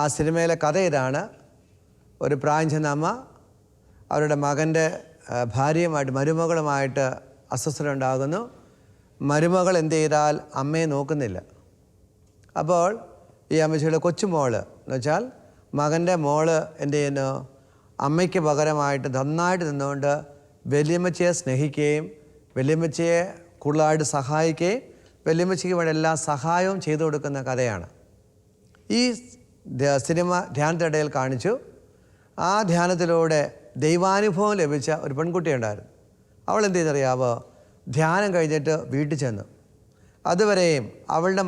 ആ സിനിമയിലെ കഥ ഇതാണ്. ഒരു പ്രായം ചെന്ന അമ്മ അവരുടെ മകൻ്റെ ഭാര്യയുമായിട്ട് മരുമകളുമായിട്ട് അസ്വസ്ഥത ഉണ്ടാകുന്നു. മരുമകൾ എന്ത് ചെയ്താൽ അമ്മയെ നോക്കുന്നില്ല. അപ്പോൾ ഈ അമ്മച്ചിയുടെ കൊച്ചുമോള് എന്ന് വെച്ചാൽ മകൻ്റെ മോള് എന്ത് ചെയ്യുന്നു, അമ്മയ്ക്ക് പകരമായിട്ട് നന്നായിട്ട് നിന്നുകൊണ്ട് വലിയമ്മച്ചിയെ സ്നേഹിക്കുകയും വലിയമ്മച്ചിയെ കൂടുതലായിട്ട് സഹായിക്കുകയും വലിയമ്മച്ചിക്ക് വേണ്ട എല്ലാ സഹായവും ചെയ്തു കൊടുക്കുന്ന കഥയാണ്. ഈ സിനിമ ധ്യാനത്തിനിടയിൽ കാണിച്ചു. ആ ധ്യാനത്തിലൂടെ ദൈവാനുഭവം ലഭിച്ച ഒരു പെൺകുട്ടി ഉണ്ടായിരുന്നു. അവൾ എന്ത് ചെയ്തറിയാവോ, ധ്യാനം കഴിഞ്ഞിട്ട് വീട്ടിൽ ചെന്നു. അതുവരെയും അവളുടെ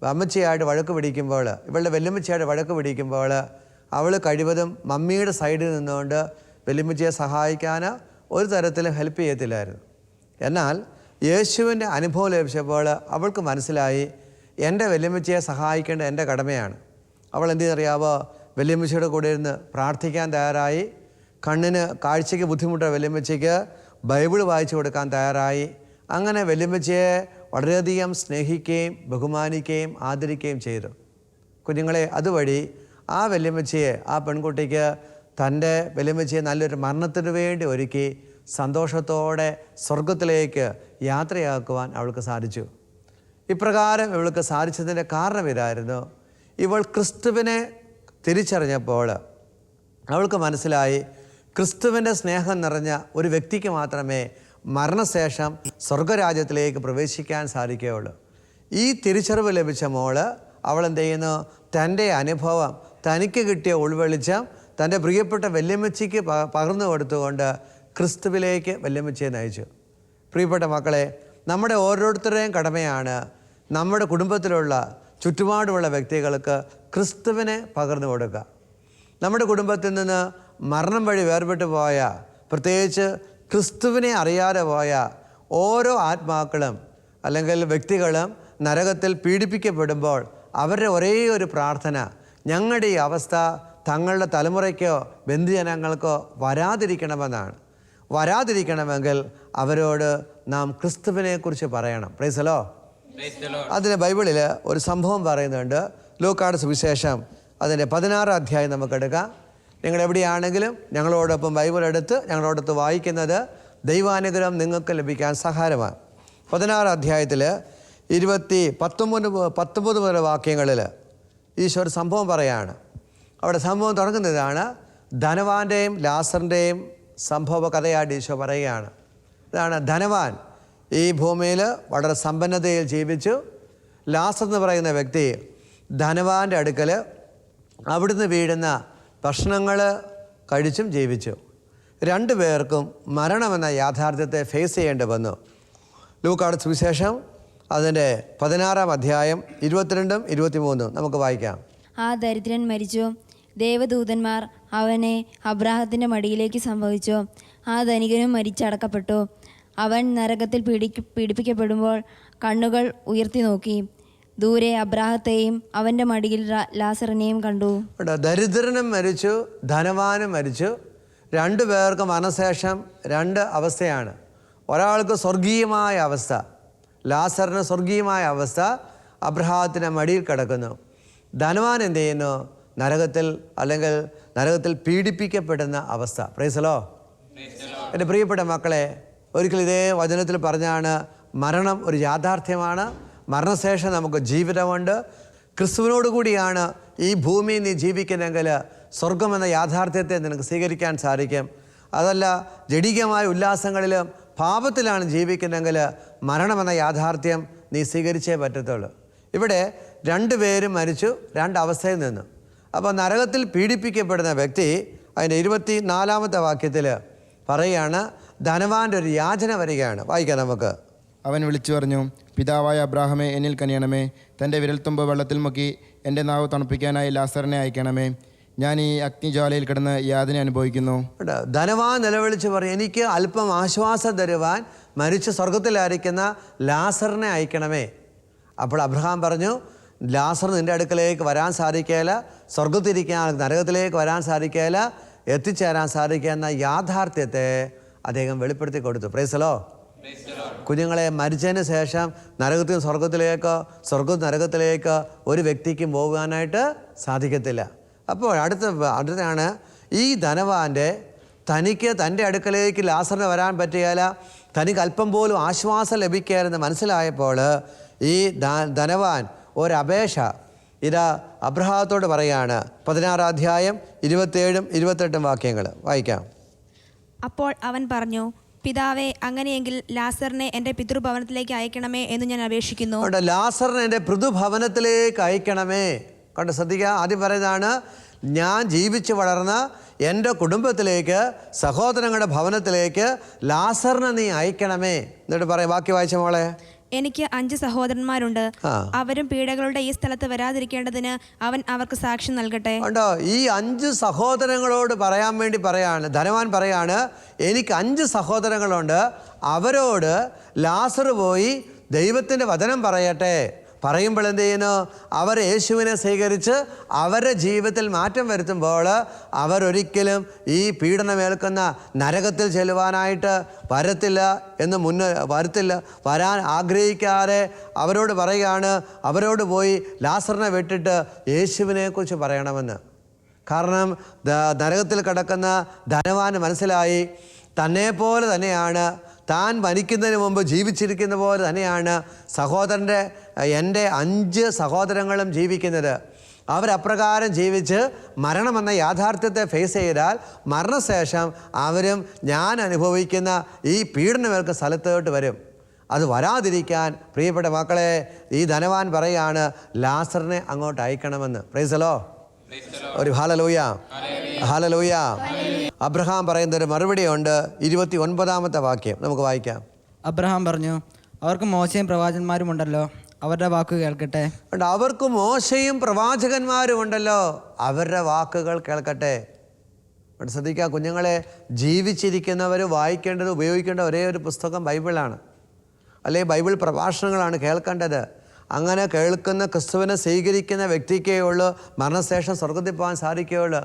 അമ്മച്ചിയായിട്ട് വഴക്ക് പിടിക്കുമ്പോൾ, ഇവളുടെ വെല്ലുമ്മച്ചിയായിട്ട് വഴക്ക് പിടിക്കുമ്പോൾ അവൾ കഴിവതും മമ്മിയുടെ സൈഡിൽ നിന്നുകൊണ്ട് വെല്ലുമ്മച്ചിയെ സഹായിക്കാൻ ഒരു തരത്തിലും ഹെൽപ്പ് ചെയ്യത്തില്ലായിരുന്നു. എന്നാൽ യേശുവിൻ്റെ അനുഭവം ലഭിച്ചപ്പോൾ അവൾക്ക് മനസ്സിലായി, എൻ്റെ വെല്ലുമ്മച്ചിയെ സഹായിക്കേണ്ടത് എൻ്റെ കടമയാണ്. അവൾ എന്ത് ചെയ്തറിയാവോ, വെല്ലുമ്മച്ചിയുടെ കൂടെ ഇരുന്ന് പ്രാർത്ഥിക്കാൻ തയ്യാറായി. കണ്ണിന് കാഴ്ചയ്ക്ക് ബുദ്ധിമുട്ടുള്ള വെല്ലുമ്മച്ചിക്ക് ബൈബിൾ വായിച്ചു കൊടുക്കാൻ തയ്യാറായി. അങ്ങനെ വെല്ലുമ്മച്ചിയെ വളരെയധികം സ്നേഹിക്കുകയും ബഹുമാനിക്കുകയും ആദരിക്കുകയും ചെയ്തു. കുഞ്ഞുങ്ങളെ, അതുവഴി ആ വെല്ലുമ്മച്ചിയെ, ആ പെൺകുട്ടിക്ക് തൻ്റെ വെല്ലുമ്മച്ചിയെ നല്ലൊരു മരണത്തിന് വേണ്ടി ഒരുക്കി സന്തോഷത്തോടെ സ്വർഗത്തിലേക്ക് യാത്രയാക്കുവാൻ അവൾക്ക് സാധിച്ചു. ഇപ്രകാരം ഇവൾക്ക് സാധിച്ചതിൻ്റെ കാരണം ഇതായിരുന്നു. ഇവൾ ക്രിസ്തുവിനെ തിരിച്ചറിഞ്ഞപ്പോൾ അവൾക്ക് മനസ്സിലായി, ക്രിസ്തുവിൻ്റെ സ്നേഹം നിറഞ്ഞ ഒരു വ്യക്തിക്ക് മാത്രമേ മരണശേഷം സ്വർഗരാജ്യത്തിലേക്ക് പ്രവേശിക്കാൻ സാധിക്കുകയുള്ളൂ. ഈ തിരിച്ചറിവ് ലഭിച്ച മോള് അവൾ എന്ത് ചെയ്യുന്നു, തൻ്റെ അനുഭവം, തനിക്ക് കിട്ടിയ ഉൾവെളിച്ചം തൻ്റെ പ്രിയപ്പെട്ട വല്യമ്മച്ചിക്ക് പകർന്നു കൊടുത്തുകൊണ്ട് ക്രിസ്തുവിലേക്ക് വല്യമ്മച്ചിയെ നയിച്ചു. പ്രിയപ്പെട്ട മക്കളെ, നമ്മുടെ ഓരോരുത്തരുടെയും കടമയാണ് നമ്മുടെ കുടുംബത്തിലുള്ള ചുറ്റുപാടുമുള്ള വ്യക്തികൾക്ക് ക്രിസ്തുവിനെ പകർന്നു കൊടുക്കുക. നമ്മുടെ കുടുംബത്തിൽ നിന്ന് മരണം വഴി വേർപെട്ടു പോയ, പ്രത്യേകിച്ച് ക്രിസ്തുവിനെ അറിയാതെ പോയ ഓരോ ആത്മാക്കളും അല്ലെങ്കിൽ വ്യക്തികളും നരകത്തിൽ പീഡിപ്പിക്കപ്പെടുമ്പോൾ അവരുടെ ഒരേ ഒരു പ്രാർത്ഥന, ഞങ്ങളുടെ ഈ അവസ്ഥ തങ്ങളുടെ തലമുറയ്ക്കോ ബന്ധുജനങ്ങൾക്കോ വരാതിരിക്കണമെന്നാണ്. വരാതിരിക്കണമെങ്കിൽ അവരോട് നാം ക്രിസ്തുവിനെക്കുറിച്ച് പറയണം. Praise the Lord. അതിന് ബൈബിളിൽ ഒരു സംഭവം പറയുന്നുണ്ട്. ലൂക്കായുടെ സുവിശേഷം അതിൻ്റെ 16 അധ്യായം നമുക്കെടുക്കാം. നിങ്ങൾ എവിടെയാണെങ്കിലും ഞങ്ങളോടൊപ്പം ബൈബിൾ എടുത്ത് ഞങ്ങളോടൊത്ത് വായിക്കുന്നത് ദൈവാനുഗ്രഹം നിങ്ങൾക്ക് ലഭിക്കാൻ സഹായമാണ്. 16 അധ്യായത്തിൽ 19 മുതൽ വാക്യങ്ങളിൽ ഈശോ ഒരു സംഭവം പറയുകയാണ്. അവിടെ സംഭവം തുടങ്ങുന്നതാണ്. ധനവാന്റെയും ലാസറിൻ്റെയും സംഭവ കഥയായിട്ട് ഈശോ പറയുകയാണ്. ഇതാണ്, ധനവാൻ ഈ ഭൂമിയിൽ വളരെ സമ്പന്നതയിൽ ജീവിച്ചു. ലാസർ എന്ന് പറയുന്ന വ്യക്തി ധനവാന്റെ അടുക്കൽ അവിടുന്ന് വീഴുന്ന ഭക്ഷണങ്ങൾ കഴിച്ചും ജീവിച്ചു. രണ്ടു പേർക്കും മരണമെന്ന യാഥാർത്ഥ്യത്തെ ഫേസ് ചെയ്യേണ്ടി വന്നു. ലൂക്കായുടെ സുവിശേഷം അതിൻ്റെ 16 അധ്യായം 22 23 നമുക്ക് വായിക്കാം. ആ ദരിദ്രൻ മരിച്ചു. ദേവദൂതന്മാർ അവനെ അബ്രാഹത്തിൻ്റെ മടിയിലേക്ക് സംഭവിച്ചു. ആ ധനികനും മരിച്ചടക്കപ്പെട്ടു. അവൻ നരകത്തിൽ പീഡിപ്പിക്കപ്പെടുമ്പോൾ കണ്ണുകൾ ഉയർത്തി നോക്കി. ദൂരെ അബ്രാഹത്തെയും അവൻ്റെ മടിയിൽ ലാസറിനെയും കണ്ടു. ദരിദ്രനും മരിച്ചു, ധനവാനും മരിച്ചു. രണ്ടു പേർക്ക് മരണശേഷം രണ്ട് അവസ്ഥയാണ്. ഒരാൾക്ക് സ്വർഗീയമായ അവസ്ഥ, ലാസറിന് സ്വർഗീയമായ അവസ്ഥ, അബ്രാഹത്തിൻ്റെ മടിയിൽ കിടക്കുന്നു. ധനവാൻ എന്ത് ചെയ്യുന്നു? നരകത്തിൽ പീഡിപ്പിക്കപ്പെടുന്ന അവസ്ഥ. Praise the Lord. എൻ്റെ പ്രിയപ്പെട്ട മക്കളെ, ഒരിക്കൽ ഇതേ വചനത്തിൽ പറഞ്ഞാണ്, മരണം ഒരു യാഥാർത്ഥ്യമാണ്. മരണശേഷം നമുക്ക് ജീവിതമുണ്ട്. ക്രിസ്തുവിനോട് കൂടിയാണ് ഈ ഭൂമിയിൽ നീ ജീവിക്കുന്നെങ്കിൽ സ്വർഗമെന്ന യാഥാർത്ഥ്യത്തെ നിനക്ക് സ്വീകരിക്കാൻ സാധിക്കും. അതല്ല, ജഡികമായ ഉല്ലാസങ്ങളിലും പാപത്തിലാണ് ജീവിക്കുന്നെങ്കിൽ മരണമെന്ന യാഥാർത്ഥ്യം നീ സ്വീകരിച്ചേ പറ്റത്തുള്ളൂ. ഇവിടെ രണ്ടുപേരും മരിച്ചു, രണ്ടവസ്ഥയിൽ നിന്നു. അപ്പോൾ നരകത്തിൽ പീഡിപ്പിക്കപ്പെടുന്ന വ്യക്തി അതിൻ്റെ 24 വാക്യത്തിൽ പറയുകയാണ്, ധനവാന്റെ ഒരു യാചന വരികയാണ്. വായിക്കാം നമുക്ക്. അവൻ വിളിച്ചു പറഞ്ഞു, പിതാവായ അബ്രാഹമേ, എന്നിൽ കനിയണമേ. തൻ്റെ വിരൽത്തുമ്പ് വെള്ളത്തിൽ മുക്കി എൻ്റെ നാവ് തണുപ്പിക്കാനായി ലാസറിനെ അയക്കണമേ. ഞാൻ ഈ അഗ്നിജ്വാലയിൽ കിടന്ന് യാതന അനുഭവിക്കുന്നു. ധനവാൻ നിലവിളിച്ച് പറയും, എനിക്ക് അല്പം ആശ്വാസം തരുവാൻ മരിച്ച സ്വർഗത്തിലായിരിക്കുന്ന ലാസറിനെ അയക്കണമേ. അപ്പോൾ അബ്രഹാം പറഞ്ഞു, ലാസർ നിൻ്റെ അടുക്കലേക്ക് വരാൻ സാധിക്കുകയില്ല, സ്വർഗത്തിരിക്കാൻ നരകത്തിലേക്ക് വരാൻ സാധിക്കുകയില്ല, എത്തിച്ചേരാൻ സാധിക്കുക എന്ന യാഥാർത്ഥ്യത്തെ അദ്ദേഹം വെളിപ്പെടുത്തി കൊടുത്തു. Praise the Lord. കുഞ്ഞുങ്ങളെ മരിച്ചതിന് ശേഷം നരകത്തിൽ സ്വർഗത്തിലേക്കോ സ്വർഗം നരകത്തിലേക്കോ ഒരു വ്യക്തിക്കും പോകാനായിട്ട് സാധിക്കത്തില്ല. അപ്പോൾ അടുത്താണ് ഈ ധനവാൻ്റെ തനിക്ക് തൻ്റെ അടുക്കലേക്ക് ലാസറിന് വരാൻ പറ്റിയാല, തനിക്ക് അല്പം പോലും ആശ്വാസം ലഭിക്കാമെന്ന് മനസ്സിലായപ്പോൾ ഈ ധനവാൻ ഒരപേക്ഷ ഇതാ അബ്രഹാത്തോട് പറയാണ്. 16 അധ്യായം 27, 28 വാക്യങ്ങൾ വായിക്കാം. അപ്പോൾ അവൻ പറഞ്ഞു, പിതാവേ, അങ്ങനെയെങ്കിൽ ലാസറിനെ എൻ്റെ പിതൃഭവനത്തിലേക്ക് അയക്കണമേ എന്ന് ഞാൻ അപേക്ഷിക്കുന്നു. ലാസറിനെ എൻ്റെ പിതൃഭവനത്തിലേക്ക് അയക്കണമേ. കണ്ട് ശ്രദ്ധിക്കുക, ആദ്യം പറയുന്നതാണ് ഞാൻ ജീവിച്ച് വളർന്ന എൻ്റെ കുടുംബത്തിലേക്ക്, സഹോദരങ്ങളുടെ ഭവനത്തിലേക്ക് ലാസറിനെ നീ അയക്കണമേ. എന്നിട്ട് പറയാം, ബാക്കി വായിച്ച മോളെ. എനിക്ക് 5 സഹോദരന്മാരുണ്ട്. അവരും പീഡകളുടെ ഈ സ്ഥലത്ത് വരാതിരിക്കേണ്ടതിന് അവൻ അവർക്ക് സാക്ഷ്യം നൽകട്ടെ. ഉണ്ടോ? ഈ 5 സഹോദരങ്ങളോട് പറയാൻ വേണ്ടി പറയാണ് ധനവാൻ പറയാണ്, എനിക്ക് 5 സഹോദരങ്ങളുണ്ട്, അവരോട് ലാസർ പോയി ദൈവത്തിൻ്റെ വചനം പറയട്ടെ. പറയുമ്പോൾ എന്ത് ചെയ്യുന്നു? അവർ യേശുവിനെ സ്വീകരിച്ച് അവരുടെ ജീവിതത്തിൽ മാറ്റം വരുത്തുമ്പോൾ അവരൊരിക്കലും ഈ പീഡനമേൽക്കുന്ന നരകത്തിൽ ചെല്ലുവാനായിട്ട് വരത്തില്ല എന്ന് വരാൻ ആഗ്രഹിക്കാതെ അവരോട് പറയുകയാണ്, അവരോട് പോയി ലാസറിനെ വിട്ടിട്ട് യേശുവിനെക്കുറിച്ച് പറയണമെന്ന്. കാരണം നരകത്തിൽ കിടക്കുന്ന ധനവാന് മനസ്സിലായി, തന്നെപ്പോലെ തന്നെയാണ്, താൻ മരിക്കുന്നതിന് മുമ്പ് ജീവിച്ചിരിക്കുന്ന പോലെ തന്നെയാണ് എൻ്റെ 5 സഹോദരങ്ങളും ജീവിക്കുന്നത്. അവരപ്രകാരം ജീവിച്ച് മരണമെന്ന യാഥാർത്ഥ്യത്തെ ഫേസ് ചെയ്താൽ മരണശേഷം അവരും ഞാൻ അനുഭവിക്കുന്ന ഈ പീഡനമേൽക്കുന്ന സ്ഥലത്തോട്ട് വരും. അത് വരാതിരിക്കാൻ പ്രിയപ്പെട്ട മക്കളെ, ഈ ധനവാൻ പറയാണ് ലാസറിനെ അങ്ങോട്ട് അയക്കണമെന്ന്. പ്രൈസലോ, ഒരു ഹല്ലേലൂയ, ഹല്ലേലൂയ. അബ്രഹാം പറയുന്നൊരു മറുപടിയുണ്ട്. 29 വാക്യം നമുക്ക് വായിക്കാം. അബ്രഹാം പറഞ്ഞു, അവർക്ക് മോശയും പ്രവാചകന്മാരും ഉണ്ടല്ലോ, അവരുടെ വാക്ക് കേൾക്കട്ടെ. അവർക്ക് മോശയും പ്രവാചകന്മാരും ഉണ്ടല്ലോ, അവരുടെ വാക്കുകൾ കേൾക്കട്ടെ. ശ്രദ്ധിക്കുക കുഞ്ഞുങ്ങളെ, ജീവിച്ചിരിക്കുന്നവർ വായിക്കേണ്ടത്, ഉപയോഗിക്കേണ്ട ഒരേ ഒരു പുസ്തകം ബൈബിളാണ്, അല്ലെങ്കിൽ ബൈബിൾ പ്രഭാഷണങ്ങളാണ് കേൾക്കേണ്ടത്. അങ്ങനെ കേൾക്കുന്ന ക്രിസ്തുവിനെ സ്വീകരിക്കുന്ന വ്യക്തിക്കേ ഉള്ളൂ മരണശേഷം സ്വർഗത്തിൽ പോകാൻ സാധിക്കുകയുള്ളൂ.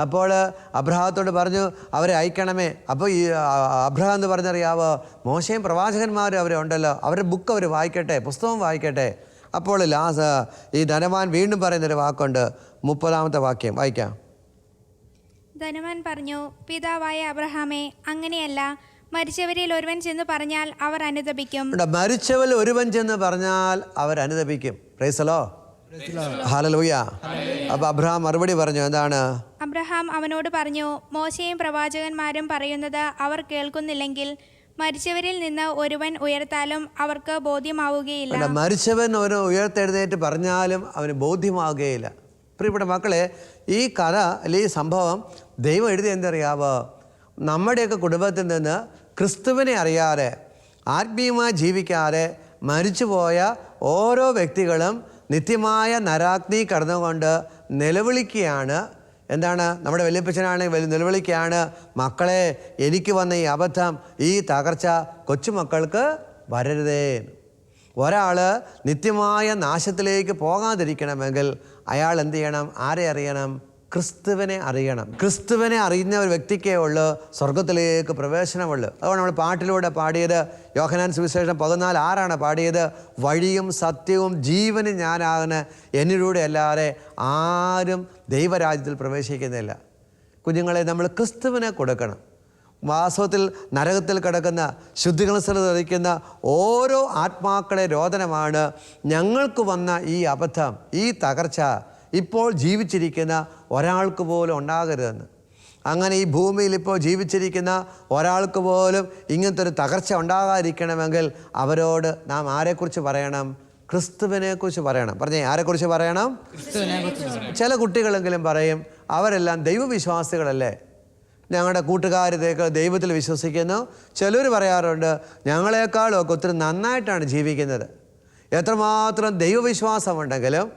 അപ്പോൾ അബ്രഹാത്തോട് പറഞ്ഞു അവരെ അയക്കണമേ. അപ്പോൾ ഈ അബ്രഹാം എന്ന് പറഞ്ഞറിയാവോ, മോശയും പ്രവാചകന്മാരും അവരുണ്ടല്ലോ, അവരുടെ ബുക്ക് അവർ വായിക്കട്ടെ, പുസ്തകം വായിക്കട്ടെ. അപ്പോൾ ഈ ധനവാൻ വീണ്ടും പറയുന്നൊരു വാക്കുണ്ട്. 30 വാക്യം വായിക്കാം. ധനവാൻ പറഞ്ഞു, പിതാവായ അബ്രഹാമേ, അങ്ങനെയല്ല, മരിച്ചവരിൽ ഒരുവൻ ചെന്ന് പറഞ്ഞാൽ അവർ അനുതപിക്കും. മരിച്ചവരിൽ ഒരുവൻ ചെന്ന് പറഞ്ഞാൽ അവർ അനുതപിക്കും. പ്രൈസലോ, ഹല്ലേലൂയ. അപ്പൊ അബ്രഹാം മറുപടി പറഞ്ഞു, എന്താണ്? അബ്രഹാം അവനോട് പറഞ്ഞു, മോശയും പ്രവാചകന്മാരും പറയുന്നത് അവർ കേൾക്കുന്നില്ലെങ്കിൽ മരിച്ചവരിൽ നിന്ന് ഒരുവൻ ഉയർത്താലും അവർക്ക് ബോധ്യമാവുകയില്ല. മരിച്ചവൻ ഒരു ഉയർത്തെഴുന്നേറ്റ് പറഞ്ഞാലും അവന് ബോധ്യമാവുകയില്ല. പ്രിയപ്പെട്ട മക്കളെ, ഈ കഥ അല്ലെങ്കിൽ ഈ സംഭവം ദൈവം എഴുതി എന്തറിയാവോ, നമ്മുടെയൊക്കെ കുടുംബത്തിൽ നിന്ന് ക്രിസ്തുവിനെ അറിയാതെ, ആത്മീയമായി ജീവിക്കാതെ മരിച്ചുപോയ ഓരോ വ്യക്തികളും നിത്യമായ നരാഗ്നി കടന്നുകൊണ്ട് നിലവിളിക്കുകയാണ്. എന്താണ്? നമ്മുടെ വല്യപ്പച്ചനാണെങ്കിൽ നിലവിളിക്കുകയാണ്, മക്കളെ, എനിക്ക് വന്ന ഈ അബദ്ധം, ഈ തകർച്ച കൊച്ചുമക്കൾക്ക് വരരുതേ. ഒരാൾ നിത്യമായ നാശത്തിലേക്ക് പോകാതിരിക്കണമെങ്കിൽ അയാൾ എന്ത് ചെയ്യണം? ആരെ അറിയണം? ക്രിസ്തുവിനെ അറിയണം. ക്രിസ്തുവിനെ അറിയുന്ന ഒരു വ്യക്തിക്കേ ഉള്ളൂ സ്വർഗത്തിലേക്ക് പ്രവേശനമുള്ളൂ. അതുകൊണ്ട് നമ്മൾ പാട്ടിലൂടെ പാടിയത്, യോഹന്നാൻ സുവിശേഷം 14:6 പാടിയത്, വഴിയും സത്യവും ജീവനും ഞാനാകുന്ന എന്നിലൂടെ അല്ലാതെ ആരും ദൈവരാജ്യത്തിൽ പ്രവേശിക്കുന്നില്ല. കുഞ്ഞുങ്ങളെ, നമ്മൾ ക്രിസ്തുവിനെ കൊടുക്കണം. വാസ്തവത്തിൽ നരകത്തിൽ കിടക്കുന്ന, ശുദ്ധികലശം ധരിക്കുന്ന ഓരോ ആത്മാക്കളെ രോദനമാണ് ഞങ്ങൾക്ക് വന്ന ഈ അബദ്ധം, ഈ തകർച്ച ഇപ്പോൾ ജീവിച്ചിരിക്കുന്ന ഒരാൾക്ക് പോലും ഉണ്ടാകരുതെന്ന്. അങ്ങനെ ഈ ഭൂമിയിൽ ഇപ്പോൾ ജീവിച്ചിരിക്കുന്ന ഒരാൾക്ക് പോലും ഇങ്ങനത്തെ ഒരു തകർച്ച ഉണ്ടാകാതിരിക്കണമെങ്കിൽ അവരോട് നാം ആരെക്കുറിച്ച് പറയണം? ക്രിസ്തുവിനെക്കുറിച്ച് പറയണം. പറഞ്ഞേ, ആരെക്കുറിച്ച് പറയണം? ചില കുട്ടികളെങ്കിലും പറയും, അവരെല്ലാം ദൈവവിശ്വാസികളല്ലേ, ഞങ്ങളുടെ കൂട്ടുകാരത്തേക്ക് ദൈവത്തിൽ വിശ്വസിക്കുന്നു. ചിലർ പറയാറുണ്ട്, ഞങ്ങളെക്കാളൊക്കെ ഒത്തിരി നന്നായിട്ടാണ് ജീവിക്കുന്നത്. എത്രമാത്രം ദൈവവിശ്വാസമുണ്ടെങ്കിലും,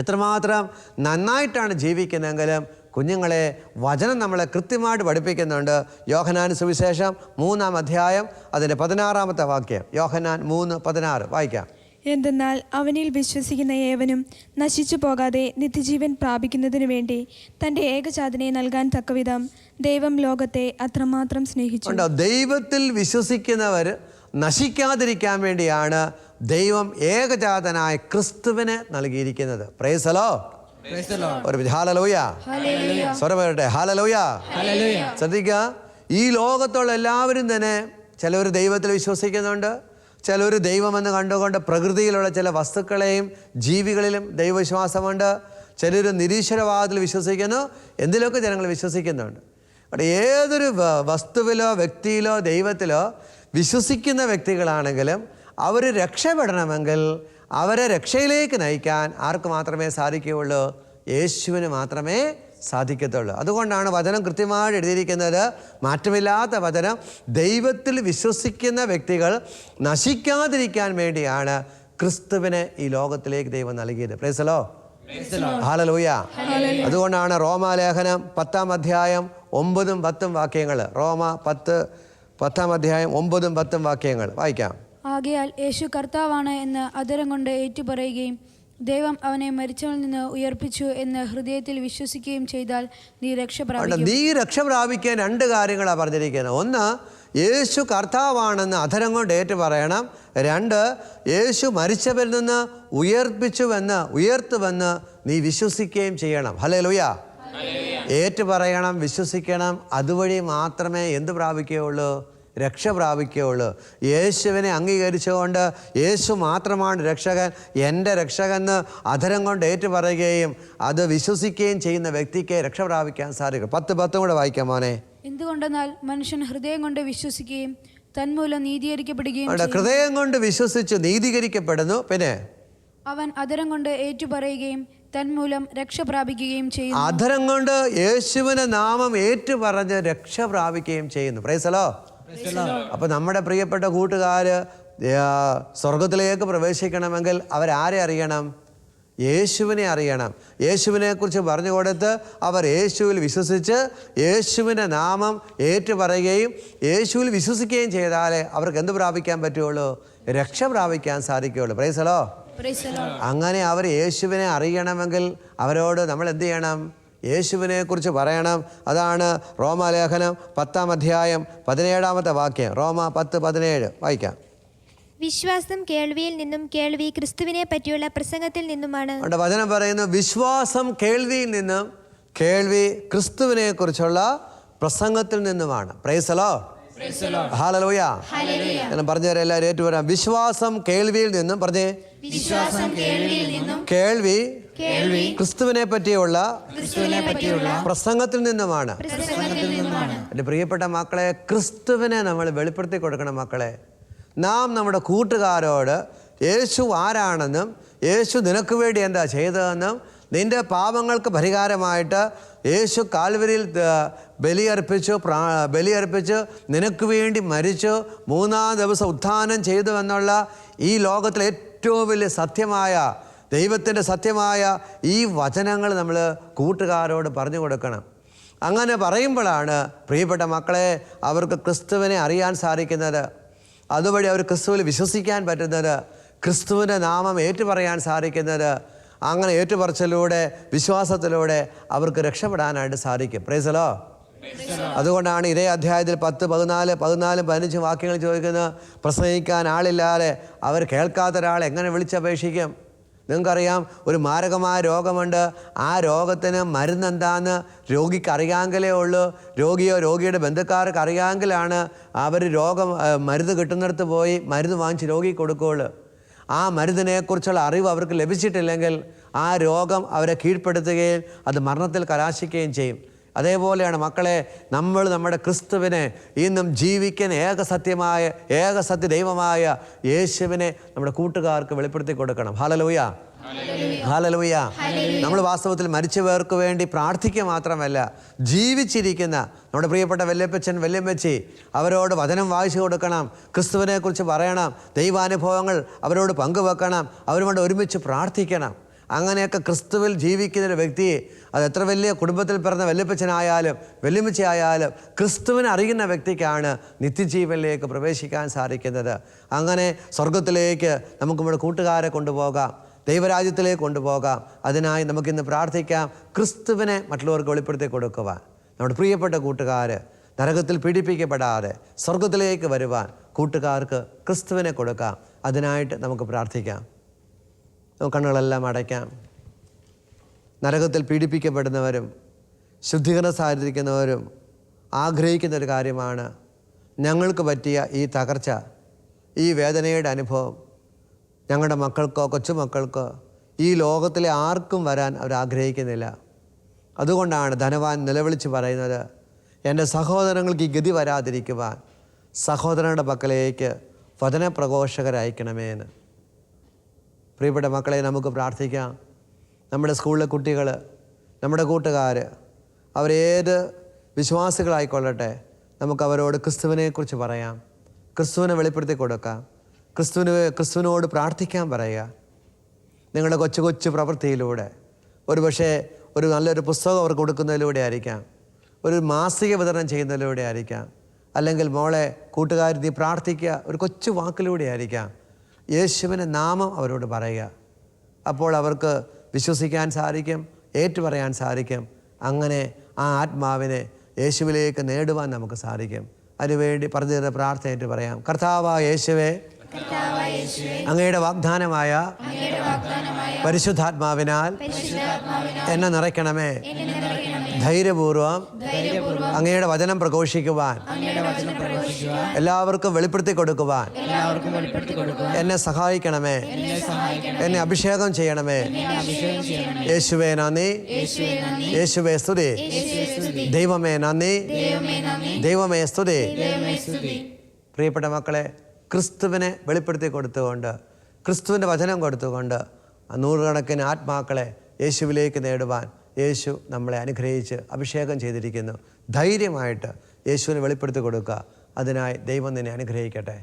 എത്രമാത്രം നന്നായിട്ടാണ് ജീവിക്കുന്നതെങ്കിലും കുഞ്ഞുങ്ങളെ, വചനം നമ്മളെ കൃത്യമായിട്ട് പഠിപ്പിക്കുന്നുണ്ട്. യോഹന്നാൻ സുവിശേഷം 3-ാം അധ്യായം അതിൻ്റെ 16-ാമത്തെ വാക്യം. യോഹന്നാൻ 3:16 വായിക്കാം. എന്തെന്നാൽ അവനിൽ വിശ്വസിക്കുന്ന ഏവനും നശിച്ചു പോകാതെ നിത്യജീവൻ പ്രാപിക്കുന്നതിനു വേണ്ടി തൻ്റെ ഏകജാതനെ നൽകാൻ തക്കവിധം ദൈവം ലോകത്തെ അത്രമാത്രം സ്നേഹിച്ചു. ദൈവത്തിൽ വിശ്വസിക്കുന്നവർ നശിക്കാതിരിക്കാൻ വേണ്ടിയാണ് ദൈവം ഏകജാതനായ ക്രിസ്തുവിനെ നൽകിയിരിക്കുന്നത്. Praise the Lord. ഒരു ഹല്ലേലൂയ. സ്വരം വരട്ടെ. ഹല്ലേലൂയ. ശ്രദ്ധിക്കുക, ഈ ലോകത്തുള്ള എല്ലാവരും തന്നെ ചിലർ ദൈവത്തിൽ വിശ്വസിക്കുന്നുണ്ട്, ചിലർ ദൈവമെന്ന് കണ്ടുകൊണ്ട് പ്രകൃതിയിലുള്ള ചില വസ്തുക്കളെയും ജീവികളിലും ദൈവവിശ്വാസമുണ്ട്, ചിലർ നിരീശ്വരവാദത്തിൽ വിശ്വസിക്കുന്നു, എന്തിലൊക്കെ ജനങ്ങൾ വിശ്വസിക്കുന്നുണ്ട്. അവിടെ ഏതൊരു വസ്തുവിലോ വ്യക്തിയിലോ ദൈവത്തിലോ വിശ്വസിക്കുന്ന വ്യക്തികളാണെങ്കിലും അവർ രക്ഷപ്പെടണമെങ്കിൽ അവരെ രക്ഷയിലേക്ക് നയിക്കാൻ ആർക്ക് മാത്രമേ സാധിക്കുകയുള്ളൂ? യേശുവിന് മാത്രമേ സാധിക്കത്തുള്ളൂ. അതുകൊണ്ടാണ് വചനം കൃത്യമായിട്ട് എഴുതിയിരിക്കുന്നത്, മാറ്റമില്ലാത്ത വചനം, ദൈവത്തിൽ വിശ്വസിക്കുന്ന വ്യക്തികൾ നശിക്കാതിരിക്കാൻ വേണ്ടിയാണ് ക്രിസ്തുവിനെ ഈ ലോകത്തിലേക്ക് ദൈവം നൽകിയത്. Praise the Lord. ഹല്ലേലൂയ. അതുകൊണ്ടാണ് റോമാലേഖനം 10-ാം അധ്യായം 9-10 വാക്യങ്ങൾ, റോമ 10-ാം അധ്യായം 9-10 വാക്യങ്ങൾ വായിക്കാം. ആകയാൽ യേശു കർത്താവാണ് എന്ന് അധരം കൊണ്ട് ഏറ്റുപറയുകയും ദൈവം അവനെ മരിച്ചവരിൽ നിന്ന് ഉയർപ്പിച്ചു എന്ന് ഹൃദയത്തിൽ വിശ്വസിക്കുകയും ചെയ്താൽ നീ രക്ഷ പ്രാപിക്കും. നീ രക്ഷ പ്രാപിക്കാൻ 2 കാര്യങ്ങളാണ് പറഞ്ഞിരിക്കുന്നത്. ഒന്ന്, യേശു കർത്താവാണെന്ന് അധരം കൊണ്ട് ഏറ്റു പറയണം. 2, യേശു മരിച്ചവരിൽ നിന്ന് ഉയർത്തുവെന്ന് നീ വിശ്വസിക്കുകയും ചെയ്യണം. ഹല്ലേലൂയ. ഏറ്റു പറയണം, വിശ്വസിക്കണം. അതുവഴി മാത്രമേ എന്ത് പ്രാപിക്കുകയുള്ളൂ? രക്ഷ പ്രാപിക്കുകയുള്ളൂ. യേശുവിനെ അംഗീകരിച്ചുകൊണ്ട് യേശു മാത്രമാണ് രക്ഷകൻ, എൻ്റെ രക്ഷകൻ അധരം കൊണ്ട് ഏറ്റുപറയുകയും അത് വിശ്വസിക്കുകയും ചെയ്യുന്ന വ്യക്തിക്ക് രക്ഷ പ്രാപിക്കാൻ സാധിക്കും. 10-10 കൂടെ വായിക്കാം മോനെ. എന്തുകൊണ്ടെന്നാൽ മനുഷ്യൻ ഹൃദയം കൊണ്ട് വിശ്വസിക്കുകയും തന്മൂലം നീതീകരിക്കപ്പെടുകയും ഹൃദയം കൊണ്ട് വിശ്വസിച്ച് നീതീകരിക്കപ്പെടുന്നു, പിന്നെ അവൻ അധരം കൊണ്ട് ഏറ്റുപറയുകയും തന്മൂലം രക്ഷ പ്രാപിക്കുകയും ചെയ്യുന്നു. അധരം കൊണ്ട് യേശുവിന്റെ നാമം ഏറ്റുപറഞ്ഞ് രക്ഷ പ്രാപിക്കുകയും ചെയ്യുന്നു. Praise the Lord. അപ്പൊ നമ്മുടെ പ്രിയപ്പെട്ട കൂട്ടുകാര് സ്വർഗത്തിലേക്ക് പ്രവേശിക്കണമെങ്കിൽ അവരാരെ അറിയണം? യേശുവിനെ അറിയണം. യേശുവിനെ കുറിച്ച് പറഞ്ഞു കൊടുത്ത് അവർ യേശുവിൽ വിശ്വസിച്ച് യേശുവിൻ്റെ നാമം ഏറ്റുപറയുകയും യേശുവിൽ വിശ്വസിക്കുകയും ചെയ്താലേ അവർക്ക് എന്ത് പ്രാപിക്കാൻ പറ്റുള്ളൂ? രക്ഷ പ്രാപിക്കാൻ സാധിക്കുകയുള്ളൂ. Praise the Lord. അങ്ങനെ അവർ യേശുവിനെ അറിയണമെങ്കിൽ അവരോട് നമ്മൾ എന്ത് ചെയ്യണം? യേശുവിനെ കുറിച്ച് പറയണം. അതാണ് റോമാലേഖനം 10-ാം അധ്യായം 17-ാമത്തെ വാക്യം. റോമ 10:17 വായിക്കാം. വിശ്വാസം കേൾവിയിൽ നിന്നും, കേൾവി ക്രിസ്തുവിനെ പറ്റിയുള്ള പ്രസംഗത്തിൽ നിന്നുമാണ്. വചനം പറയുന്നു, വിശ്വാസം കേൾവിയിൽ നിന്നും, കേൾവി ക്രിസ്തുവിനെ കുറിച്ചുള്ള പ്രസംഗത്തിൽ നിന്നുമാണ്. Praise the Lord. ഹല്ലേലൂയ. ഞാൻ പറഞ്ഞുതരാം, എല്ലാവരും ഏറ്റുപറയാം. വിശ്വാസം കേൾവിയിൽ നിന്നും, പറഞ്ഞേ, കേൾവി ക്രിസ്തുവിനെ പറ്റിയുള്ള പ്രസംഗത്തിൽ നിന്നുമാണ്. എൻ്റെ പ്രിയപ്പെട്ട മക്കളെ, ക്രിസ്തുവിനെ നമ്മൾ വെളിപ്പെടുത്തി കൊടുക്കണം. മക്കളെ, നാം നമ്മുടെ കൂട്ടുകാരോട് യേശു ആരാണെന്നും യേശു നിനക്ക് വേണ്ടി എന്താ ചെയ്തതെന്നും നിന്റെ പാപങ്ങൾക്ക് പരിഹാരമായിട്ട് യേശു കാൽവരിയിൽ ബലിയർപ്പിച്ചു നിനക്ക് വേണ്ടി മരിച്ചു 3-ാം ദിവസം ഉത്ഥാനം ചെയ്തു എന്നുള്ള ഈ ലോകത്തിലെ ഏറ്റവും വലിയ സത്യമായ ദൈവത്തിൻ്റെ സത്യമായ ഈ വചനങ്ങൾ നമ്മൾ കൂട്ടുകാരോട് പറഞ്ഞു കൊടുക്കണം. അങ്ങനെ പറയുമ്പോഴാണ് പ്രിയപ്പെട്ട മക്കളെ അവർക്ക് ക്രിസ്തുവിനെ അറിയാൻ സാധിക്കുന്നത്. അതുവഴി അവർ ക്രിസ്തുവിൽ വിശ്വസിക്കാൻ പറ്റുന്നത്, ക്രിസ്തുവിൻ്റെ നാമം ഏറ്റുപറയാൻ സാധിക്കുന്നത്. അങ്ങനെ ഏറ്റുപറച്ചിലൂടെ, വിശ്വാസത്തിലൂടെ അവർക്ക് രക്ഷപ്പെടാനായിട്ട് സാധിക്കും. Praise the Lord. അതുകൊണ്ടാണ് ഇതേ അധ്യായത്തിൽ 10, 14, 15 വാക്യങ്ങൾ ചോദിക്കുന്നത്, പ്രസംഗിക്കാൻ ആളില്ലാതെ അവർ കേൾക്കാത്ത ഒരാളെ എങ്ങനെ വിളിച്ചപേക്ഷിക്കും? നിങ്ങൾക്കറിയാം, ഒരു മാരകമായ രോഗമുണ്ട്. ആ രോഗത്തിന് മരുന്ന് എന്താണെന്ന് രോഗിക്ക് അറിയാമെങ്കിലേ ഉള്ളൂ. രോഗിയോ രോഗിയുടെ ബന്ധുക്കാർക്ക് അറിയാമെങ്കിലാണ് അവർ മരുന്ന് കിട്ടുന്നിടത്ത് പോയി മരുന്ന് വാങ്ങിച്ച് രോഗിക്ക് കൊടുക്കുകയുള്ളൂ. ആ മരുന്നിനെക്കുറിച്ചുള്ള അറിവ് അവർക്ക് ലഭിച്ചിട്ടില്ലെങ്കിൽ ആ രോഗം അവരെ കീഴ്പ്പെടുത്തുകയും അത് മരണത്തിൽ കലാശിക്കുകയും ചെയ്യും. അതേപോലെയാണ് മക്കളെ, നമ്മൾ നമ്മുടെ ക്രിസ്തുവിനെ ഇന്നും ജീവിക്കുന്ന ഏകസത്യ ദൈവമായ യേശുവിനെ നമ്മുടെ കൂട്ടുകാർക്ക് വെളിപ്പെടുത്തി കൊടുക്കണം. ഹല്ലേലൂയ. ഹല്ലേലൂയ. നമ്മൾ വാസ്തവത്തിൽ മരിച്ചവർക്ക് വേണ്ടി പ്രാർത്ഥിക്കുക മാത്രമല്ല, ജീവിച്ചിരിക്കുന്ന നമ്മുടെ പ്രിയപ്പെട്ട വല്യപ്പച്ചൻ വല്യമ്മച്ചി അവരോട് വചനം വായിച്ചു കൊടുക്കണം, ക്രിസ്തുവിനെ കുറിച്ച് പറയണം, ദൈവാനുഭവങ്ങൾ അവരോട് പങ്കുവെക്കണം, അവരുമായി ഒരുമിച്ച് പ്രാർത്ഥിക്കണം. അങ്ങനെയൊക്കെ ക്രിസ്തുവിൽ ജീവിക്കുന്ന ഒരു വ്യക്തി, അത് എത്ര വലിയ കുടുംബത്തിൽ പിറന്ന വല്യപ്പച്ചനായാലും വല്യമ്മച്ചയായാലും ക്രിസ്തുവിനെ അറിയുന്ന വ്യക്തിക്കാണ് നിത്യജീവനിലേക്ക് പ്രവേശിക്കാൻ സാധിക്കുന്നത്. അങ്ങനെ സ്വർഗത്തിലേക്ക് നമുക്ക് നമ്മുടെ കൂട്ടുകാരെ കൊണ്ടുപോകാം, ദൈവരാജ്യത്തിലേക്ക് കൊണ്ടുപോകാം. അതിനായി നമുക്കിന്ന് പ്രാർത്ഥിക്കാം, ക്രിസ്തുവിനെ മറ്റുള്ളവർക്ക് വെളിപ്പെടുത്തി കൊടുക്കുവാൻ. നമ്മുടെ പ്രിയപ്പെട്ട കൂട്ടുകാർ നരകത്തിൽ പീഡിപ്പിക്കപ്പെടാതെ സ്വർഗത്തിലേക്ക് വരുവാൻ കൂട്ടുകാർക്ക് ക്രിസ്തുവിനെ കൊടുക്കാം. അതിനായിട്ട് നമുക്ക് പ്രാർത്ഥിക്കാം. നമുക്ക് കണ്ണുകളെല്ലാം അടയ്ക്കാം. നരകത്തിൽ പീഡിപ്പിക്കപ്പെടുന്നവരും ശുദ്ധീകരണ സാഹചര്യത്തിരിക്കുന്നവരും ആഗ്രഹിക്കുന്നൊരു കാര്യമാണ് ഞങ്ങൾക്ക് പറ്റിയ ഈ തകർച്ച, ഈ വേദനയുടെ അനുഭവം ഞങ്ങളുടെ മക്കൾക്കോ കൊച്ചുമക്കൾക്കോ ഈ ലോകത്തിലെ ആർക്കും വരാൻ അവർ ആഗ്രഹിക്കുന്നില്ല. അതുകൊണ്ടാണ് ധനവാൻ നിലവിളിച്ച് പറയുന്നത്, എൻ്റെ സഹോദരങ്ങൾക്ക് ഈ ഗതി വരാതിരിക്കുവാൻ സഹോദരങ്ങളുടെ പക്കലേക്ക് വചനപ്രഘോഷകരയക്കണമേ എന്ന്. പ്രിയപ്പെട്ട മക്കളെ, നമുക്ക് പ്രാർത്ഥിക്കാം. നമ്മുടെ സ്കൂളിലെ കുട്ടികൾ, നമ്മുടെ കൂട്ടുകാർ, അവരേത് വിശ്വാസികളായിക്കൊള്ളട്ടെ, നമുക്ക് അവരോട് ക്രിസ്തുവിനെക്കുറിച്ച് പറയാം, ക്രിസ്തുവിനെ വെളിപ്പെടുത്തി കൊടുക്കാം, ക്രിസ്തുവിനോട് പ്രാർത്ഥിക്കാൻ പറയുക. നിങ്ങളുടെ കൊച്ചു കൊച്ചു പ്രവൃത്തിയിലൂടെ, ഒരു പക്ഷേ ഒരു നല്ലൊരു പുസ്തകം അവർക്ക് കൊടുക്കുന്നതിലൂടെ ആയിരിക്കാം, ഒരു മാസിക വിതരണം ചെയ്യുന്നതിലൂടെ ആയിരിക്കാം, അല്ലെങ്കിൽ മോളെ കൂട്ടുകാരി നീ പ്രാർത്ഥിക്കുക ഒരു കൊച്ചു വാക്കിലൂടെ ആയിരിക്കാം. യേശുവിൻ്റെ നാമം അവരോട് പറയുക. അപ്പോൾ അവർക്ക് വിശ്വസിക്കാൻ സാധിക്കും, ഏറ്റുപറയാൻ സാധിക്കും. അങ്ങനെ ആ ആത്മാവിനെ യേശുവിലേക്ക് നേടുവാൻ നമുക്ക് സാധിക്കും. അതിനുവേണ്ടി പറഞ്ഞു തരുന്ന പ്രാർത്ഥനയായിട്ട് പറയാം. കർത്താവായ യേശുവേ, അങ്ങയുടെ വാഗ്ദാനമായ പരിശുദ്ധാത്മാവിനാൽ എന്നെ നിറയ്ക്കണമേ. ധൈര്യപൂർവം അങ്ങയുടെ വചനം പ്രഘോഷിക്കുവാൻ, എല്ലാവർക്കും വെളിപ്പെടുത്തി കൊടുക്കുവാൻ എന്നെ സഹായിക്കണമേ. എന്നെ അഭിഷേകം ചെയ്യണമേ. യേശുവേ നന്ദി, യേശുവേ സ്തുതി. ദൈവമേ നന്ദി, ദൈവമേ സ്തുതി. പ്രിയപ്പെട്ട മക്കളെ, ക്രിസ്തുവിനെ വെളിപ്പെടുത്തി കൊടുത്തുകൊണ്ട്, ക്രിസ്തുവിൻ്റെ വചനം കൊടുത്തുകൊണ്ട് നൂറുകണക്കിന് ആത്മാക്കളെ യേശുവിലേക്ക് നേടുവാൻ യേശു നമ്മളെ അനുഗ്രഹിച്ച് അഭിഷേകം ചെയ്തിരിക്കുന്നു. ധൈര്യമായിട്ട് യേശുവിനെ വെളിപ്പെടുത്തി കൊടുക്കുക. അതിനായി ദൈവം നിന്നെ അനുഗ്രഹിക്കട്ടെ.